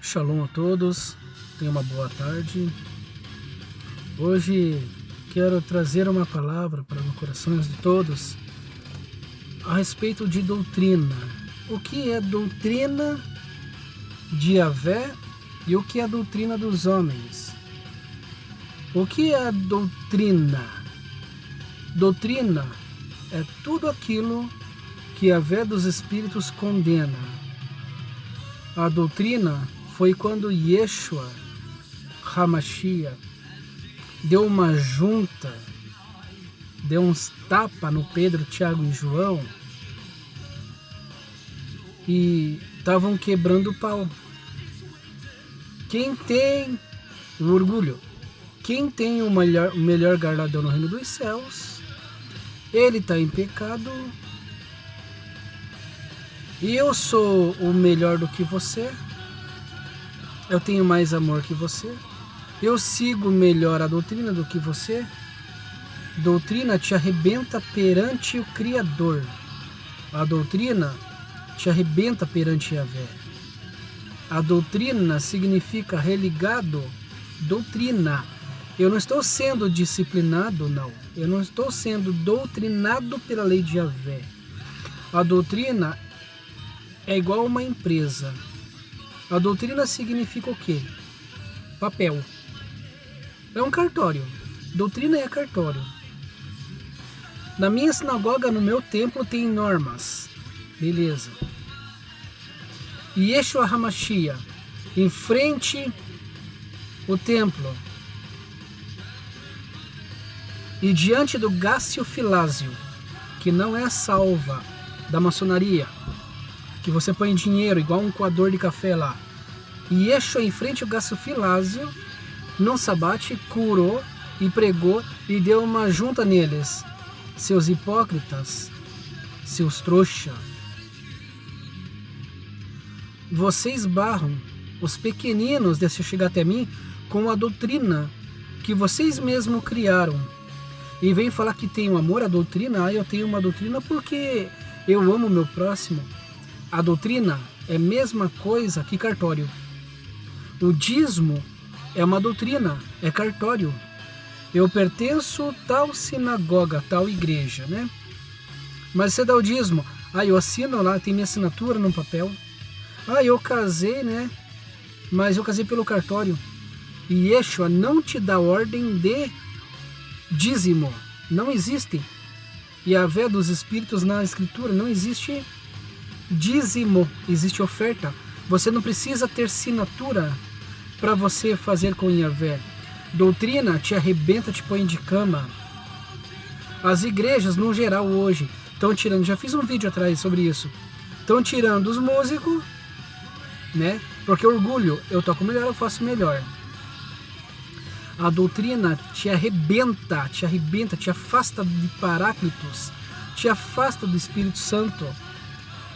Shalom a todos, tenham uma boa tarde. Hoje quero trazer uma palavra para os corações de todos a respeito de doutrina. O que é doutrina de Yahvé e o que é doutrina dos homens? O que é doutrina? Doutrina é tudo aquilo que Yahvé dos Espíritos condena. A doutrina foi quando Yeshua HaMashiach deu uma junta, deu uns tapas no Pedro, Tiago e João e estavam quebrando o pau. Quem tem o orgulho, quem tem o melhor galardão no reino dos céus, ele está em pecado. E eu sou o melhor do que você. Eu tenho mais amor que você. Eu sigo melhor a doutrina do que você. Doutrina te arrebenta perante o Criador. A doutrina te arrebenta perante Yahvé. A doutrina significa religado. Doutrina. Eu não estou sendo disciplinado, não. Eu não estou sendo doutrinado pela lei de Yahvé. A doutrina é igual uma empresa. A doutrina significa o quê? Papel. É um cartório. Doutrina é cartório. Na minha sinagoga, no meu templo, tem normas. Beleza. E Yeshua HaMashiach, em frente o templo, e diante do Gácio Filásio, que não é a salva da maçonaria, que você põe dinheiro igual um coador de café lá. E Yeshua em frente ao Gácio Filásio, no sabate, curou e pregou e deu uma junta neles. Seus hipócritas, seus trouxa. Vocês barram os pequeninos de chegar até mim com a doutrina que vocês mesmos criaram. E vem falar que tem um amor à doutrina. Eu tenho uma doutrina porque eu amo o meu próximo. A doutrina é a mesma coisa que cartório. O dízimo é uma doutrina, é cartório. Eu pertenço a tal sinagoga, tal igreja, né? Mas você dá o dízimo. Eu assino lá, tem minha assinatura no papel. Eu casei, né? Mas eu casei pelo cartório. E Yeshua não te dá ordem de dízimo. Não existe. E a vé dos Espíritos na Escritura não existe dízimo, existe oferta. Você não precisa ter assinatura para você fazer com Yahvé. Doutrina te arrebenta, te põe de cama. As igrejas, no geral, hoje, estão tirando, já fiz um vídeo atrás sobre isso, estão tirando os músicos, né? Porque orgulho, eu toco melhor, eu faço melhor. A doutrina te arrebenta, te afasta de Paráclitos, te afasta do Espírito Santo.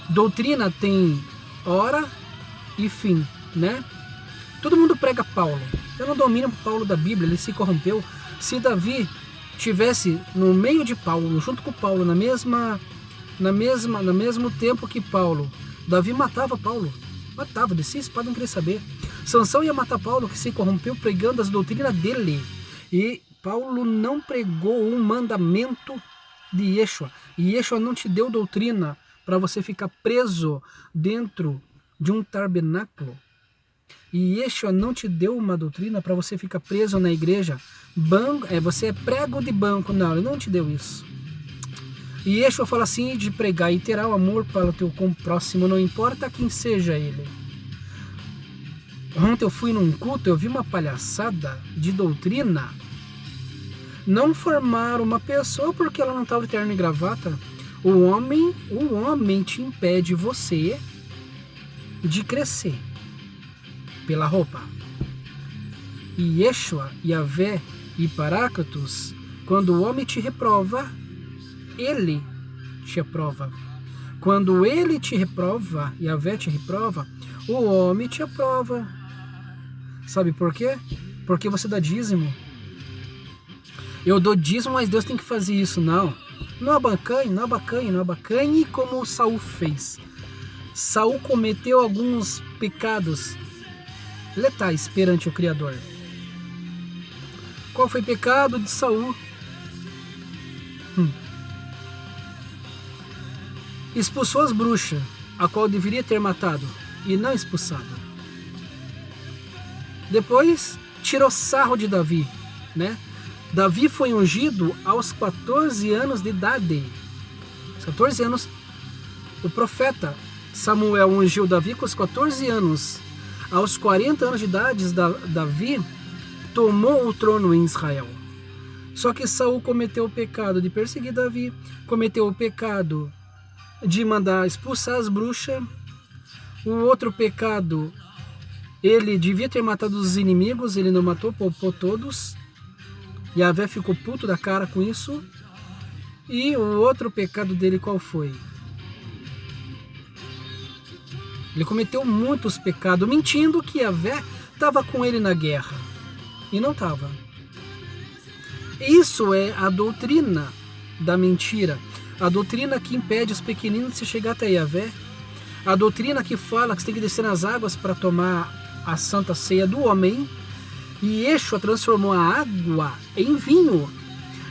Doutrina tem hora e fim, né? Todo mundo prega Paulo. Eu não domino Paulo da Bíblia, ele se corrompeu. Se Davi tivesse no meio de Paulo, junto com Paulo, no mesmo tempo que Paulo, Davi matava Paulo. Matava, descia a espada, não queria saber. Sansão ia matar Paulo, que se corrompeu pregando as doutrinas dele. E Paulo não pregou um mandamento de Yeshua. E Yeshua não te deu doutrina para você ficar preso dentro de um tabernáculo. E Yeshua não te deu uma doutrina para você ficar preso na igreja. Você é prego de banco. Não, ele não te deu isso. E Yeshua fala assim de pregar e terá o amor para o teu próximo, não importa quem seja ele. Ontem eu fui num culto, eu vi uma palhaçada de doutrina. Não formar uma pessoa porque ela não estava de terno e gravata. O homem te impede você de crescer pela roupa. E Yeshua, Yahvé e Paráclitos, quando o homem te reprova, ele te aprova. Quando ele te reprova, Yahvé te reprova, o homem te aprova. Sabe por quê? Porque você dá dízimo. Eu dou dízimo, mas Deus tem que fazer isso. Não abacanhe como Saul fez. Saul cometeu alguns pecados letais perante o Criador. Qual foi o pecado de Saul? Expulsou as bruxas, a qual deveria ter matado, e não expulsado. Depois, tirou sarro de Davi, né? Davi foi ungido aos 14 anos de idade. 14 anos, o profeta Samuel ungiu Davi com os 14 anos. Aos 40 anos de idade, Davi tomou o trono em Israel. Só que Saul cometeu o pecado de perseguir Davi, cometeu o pecado de mandar expulsar as bruxas. O outro pecado, ele devia ter matado os inimigos, ele não matou, poupou todos. Yahvé ficou puto da cara com isso. E o outro pecado dele qual foi? Ele cometeu muitos pecados, mentindo que Yahvé estava com ele na guerra. E não estava. Isso é a doutrina da mentira. A doutrina que impede os pequeninos de se chegar até Yahvé. A doutrina que fala que você tem que descer nas águas para tomar a santa ceia do homem. E Yeshua transformou a água em vinho.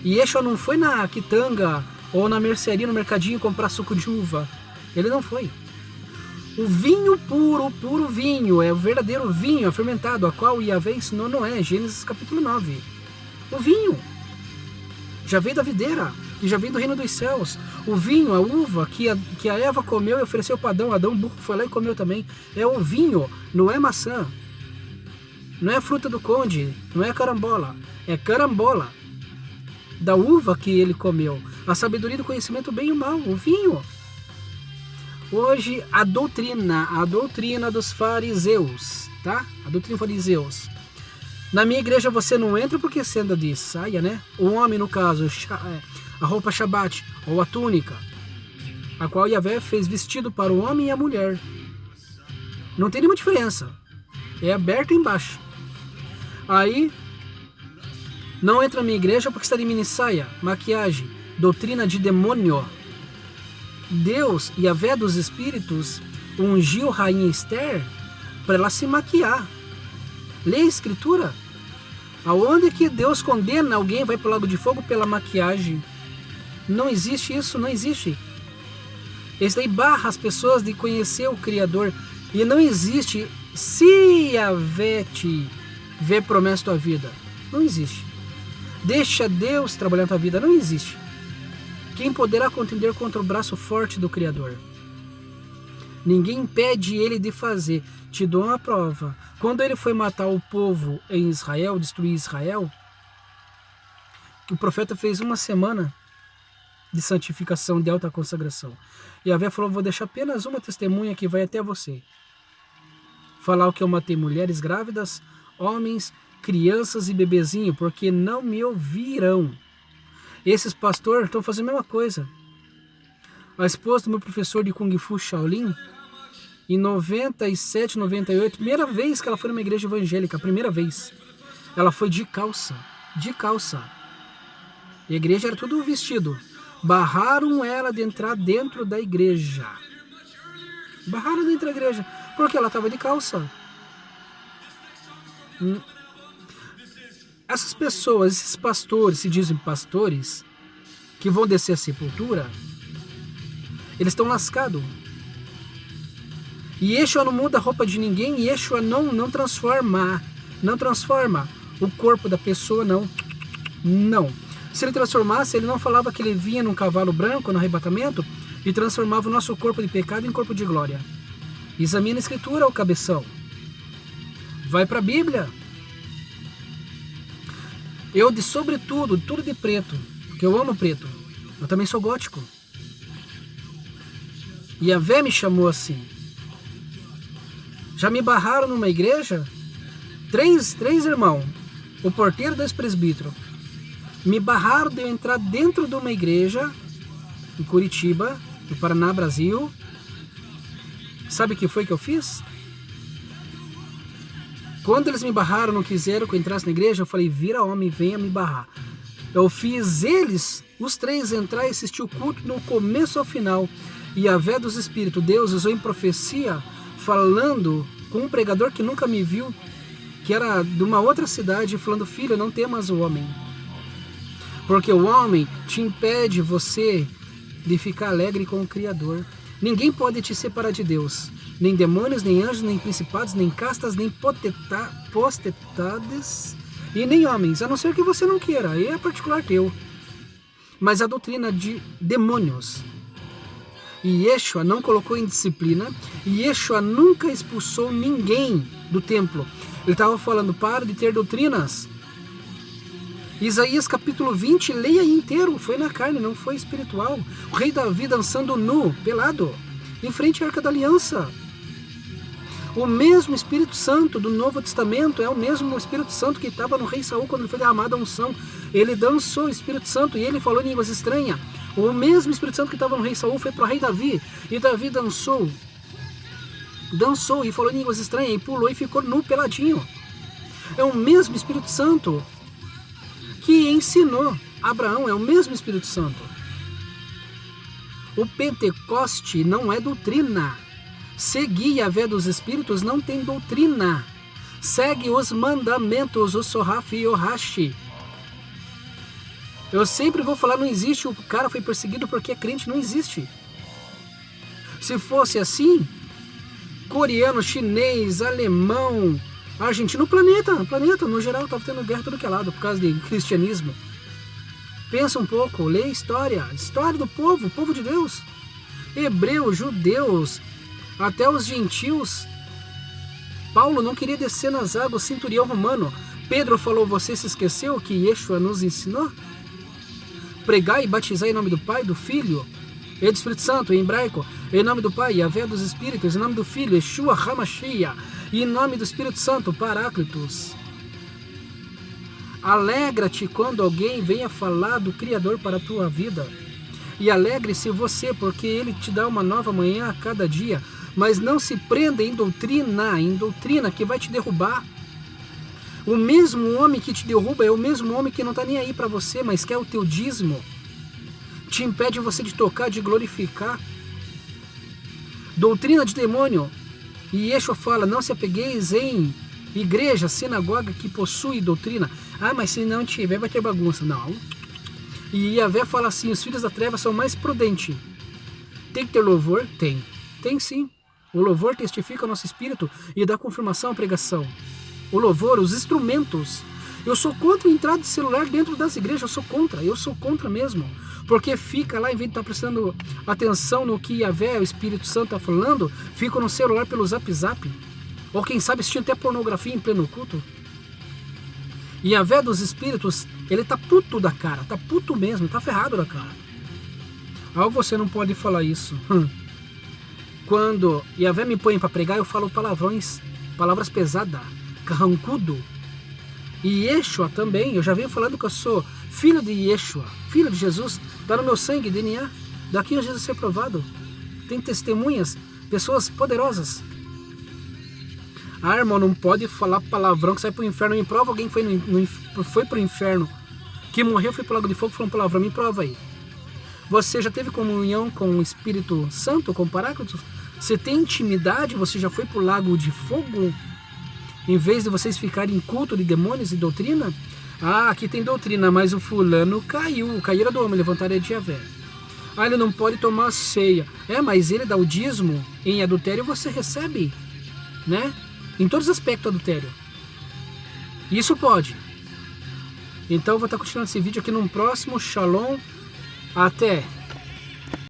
E Yeshua não foi na quitanga ou na mercearia, no mercadinho, comprar suco de uva. Ele não foi. O vinho puro, puro vinho, é o verdadeiro vinho, é fermentado, a qual Yahvé ensinou Noé, Gênesis capítulo 9. O vinho já veio da videira, que já veio do reino dos céus. O vinho, a uva que a Eva comeu e ofereceu para Adão, Adão burro foi lá e comeu também. É o vinho, não é maçã. Não é fruta do conde, não é carambola. É carambola da uva que ele comeu. A sabedoria do conhecimento bem e o mal, o vinho. Hoje a doutrina dos fariseus, tá? A doutrina dos fariseus. Na minha igreja você não entra porque você anda de saia, né? O homem, no caso, a roupa Shabbat, ou a túnica, a qual Yahvé fez vestido para o homem e a mulher. Não tem nenhuma diferença. É aberto embaixo. Aí, não entra na minha igreja porque está de mini saia, maquiagem, doutrina de demônio. Deus, Yahvé dos Espíritos, ungiu Rainha Esther para ela se maquiar. Lê a Escritura. Aonde que Deus condena alguém vai para o lago de fogo pela maquiagem? Não existe isso, não existe. Isso daí barra as pessoas de conhecer o Criador. E não existe se Yahvé te vê promessa tua vida. Não existe. Deixa Deus trabalhar na tua vida. Não existe. Quem poderá contender contra o braço forte do Criador? Ninguém impede ele de fazer. Te dou uma prova. Quando ele foi matar o povo em Israel, destruir Israel, o profeta fez uma semana de santificação, de alta consagração. E Yahvé falou, vou deixar apenas uma testemunha que vai até você. Falar o que eu matei mulheres grávidas, homens, crianças e bebezinho, porque não me ouviram. Esses pastores estão fazendo a mesma coisa. A esposa do meu professor de Kung Fu Shaolin, em 97, 98, primeira vez que ela foi numa igreja evangélica, primeira vez, ela foi de calça. E a igreja era tudo vestido. Barraram ela de entrar dentro da igreja. Barraram dentro da igreja, porque ela estava de calça. Essas pessoas, esses pastores, se dizem pastores, que vão descer a sepultura, eles estão lascados. E Yeshua não muda a roupa de ninguém, e Yeshua não transforma o corpo da pessoa, não. Se ele transformasse, ele não falava que ele vinha num cavalo branco no arrebatamento e transformava o nosso corpo de pecado em corpo de glória. Examina a Escritura, o cabeção. Vai para a Bíblia. Eu de sobretudo, tudo de preto, porque eu amo preto. Eu também sou gótico. E Yahvé me chamou assim. Já me barraram numa igreja, três irmãos, o porteiro e 2 presbíteros, me barraram de eu entrar dentro de uma igreja, em Curitiba, no Paraná, Brasil. Sabe o que foi que eu fiz? Quando eles me barraram, não quiseram que eu entrasse na igreja, eu falei, vira homem, venha me barrar. Eu fiz eles, os 3, entrar e assistir o culto do começo ao final. E Yahvé dos Espíritos, Deus usou em profecia, falando com um pregador que nunca me viu, que era de uma outra cidade, falando: filho, não temas o homem, porque o homem te impede você de ficar alegre com o Criador. Ninguém pode te separar de Deus, nem demônios, nem anjos, nem principados, nem castas, nem potestades e nem homens, a não ser que você não queira, aí é particular teu. Mas a doutrina de demônios, e Yeshua não colocou em disciplina, e Yeshua nunca expulsou ninguém do templo. Ele estava falando: para de ter doutrinas. Isaías capítulo 20, leia inteiro, foi na carne, não foi espiritual. O rei Davi dançando nu, pelado, em frente à Arca da Aliança. O mesmo Espírito Santo do Novo Testamento é o mesmo Espírito Santo que estava no rei Saul quando foi derramada a unção. Ele dançou o Espírito Santo e ele falou em línguas estranhas. O mesmo Espírito Santo que estava no rei Saul foi para o rei Davi, e Davi dançou e falou em línguas estranhas, e pulou e ficou nu, peladinho. É o mesmo Espírito Santo que ensinou Abraão, é o mesmo Espírito Santo. O Pentecoste não é doutrina. Seguir a vé dos Espíritos não tem doutrina. Segue os mandamentos, o Sohaf e o Rashi. Eu sempre vou falar: não existe, o cara foi perseguido porque é crente, não existe. Se fosse assim, coreano, chinês, alemão, argentino, planeta no geral estava tendo guerra todo que é lado por causa de cristianismo. Pensa um pouco, lê a história do povo de Deus, hebreus, judeus, até os gentios. Paulo não queria descer nas águas, centurião romano. Pedro falou: você se esqueceu que Yeshua nos ensinou? Pregar e batizar em nome do Pai, do Filho e do Espírito Santo, em hebraico, em nome do Pai, Yahvé dos Espíritos, em nome do Filho, Yeshua HaMashiach, e em nome do Espírito Santo, Paráclitos. Alegra-te quando alguém venha falar do Criador para a tua vida. E alegre-se você, porque Ele te dá uma nova manhã a cada dia. Mas não se prenda em doutrina que vai te derrubar. O mesmo homem que te derruba é o mesmo homem que não está nem aí para você, mas quer o teu dízimo. Te impede você de tocar, de glorificar. Doutrina de demônio. E Yeshua fala: não se apegueis em igreja, sinagoga que possui doutrina. Ah, mas se não tiver, vai ter bagunça. Não. E Yahvé fala assim: os filhos da treva são mais prudentes. Tem que ter louvor? Tem sim. O louvor testifica o nosso espírito e dá confirmação à pregação. O louvor, os instrumentos. Eu sou contra a entrada de celular dentro das igrejas, eu sou contra mesmo. Porque fica lá, em vez de estar prestando atenção no que Yahvé, o Espírito Santo, está falando, fica no celular pelo Zap Zap. Ou quem sabe assistindo até pornografia em pleno culto. E Yahvé dos Espíritos, ele tá puto da cara, tá puto mesmo, tá ferrado da cara. Ah, você não pode falar isso. Quando Yahvé me põe para pregar, eu falo palavrões, palavras pesadas, carrancudo. E Yeshua também, eu já venho falando que eu sou filho de Yeshua, filho de Jesus, está no meu sangue, DNA. Daqui a Jesus ser provado. Tem testemunhas, pessoas poderosas. Ah, irmão, não pode falar palavrão que sai pro inferno. Me prova alguém que foi pro inferno, que morreu, foi pro lago de fogo, foi um palavrão. Me prova aí. Você já teve comunhão com o Espírito Santo, com o Paráclitos? Você tem intimidade? Você já foi pro lago de fogo? Em vez de vocês ficarem em culto de demônios e doutrina? Ah, aqui tem doutrina, mas o fulano caiu. Caíra do homem, levantaria de Yahvé. Ah, ele não pode tomar ceia. É, mas ele dá o dízimo em adultério, você recebe, né? Em todos os aspectos adultério. Isso pode. Então eu vou estar continuando esse vídeo aqui num próximo. Shalom. Até.